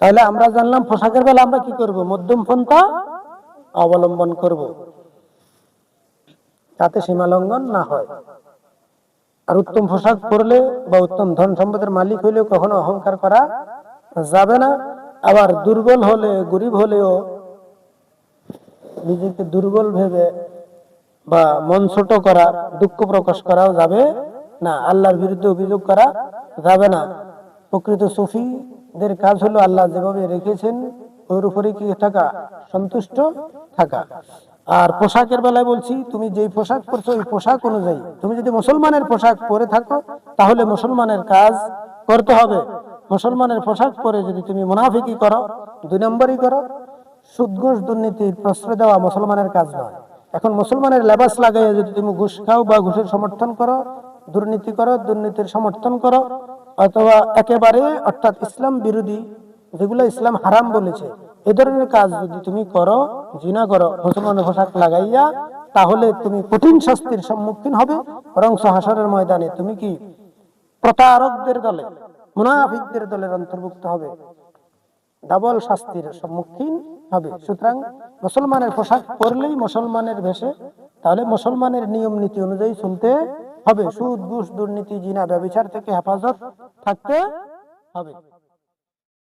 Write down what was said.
তাহলে আমরা জানলাম পোশাকের বেলা আমরা কি করব, মধ্যম পন্থা অবলম্বন করব, যাতে সীমা লঙ্ঘন না হয়। আর উত্তম পোশাক পরলে বা উত্তম ধন সম্পদের মালিক হইলেও কখনো অহংকার করা যাবে না। আবার দুর্বল হলে, গরিব হলেও নিজেকে দুর্বল ভেবে বা মন ছোট করা, দুঃখ প্রকাশ করাও যাবে না। আল্লাহর বিরুদ্ধে অভিযোগ করা যাবে না। প্রকৃত সুফিদের কাজ হলো আল্লাহ যেভাবে রেখেছেন ওর উপরে কি থাকা, সন্তুষ্ট থাকা। আর পোশাকের বেলায় বলছি, তুমি যেই পোশাক পরছো ওই পোশাক অনুযায়ী, তুমি যদি মুসলমানের পোশাক পরে থাকো তাহলে মুসলমানের কাজ করতে হবে। মুসলমানের পোশাক পরে যদি তুমি মুনাফিকি করো, 2 নম্বরই করো, সুদ ঘুষ দুর্নীতির প্রশ্রয় দেওয়া মুসলমানের কাজ নয়। এখন মুসলমানের লেবাস লাগাইয়া যদি তুমি ঘুষ খাও বা ঘুষের সমর্থন করো, দুর্নীতি করো, দুর্নীতির সমর্থন করো, অথবা একেবারে অর্থাৎ ইসলাম বিরোধী, যেগুলো ইসলাম হারাম বলেছে, এ ধরনের কাজ যদি তুমি করো, জিনা করো মুসলমানের পোশাক লাগাইয়া, তাহলে তুমি কঠিন শাস্তির সম্মুখীন হবে। বরং হাসরের ময়দানে তুমি কি প্রতারকদের দলে, মুনাফিকদের দলের অন্তর্ভুক্ত হবে, ডাবল শাস্তির সম্মুখীন হবে। সুতরাং মুসলমানের পোশাক পরলেই মুসলমানের বেশে, তাহলে মুসলমানের নিয়ম নীতি অনুযায়ী চলতে হবে। সুদ ঘুষ দুর্নীতি জিনা ব্যভিচার থেকে হেফাজত থাকতে হবে।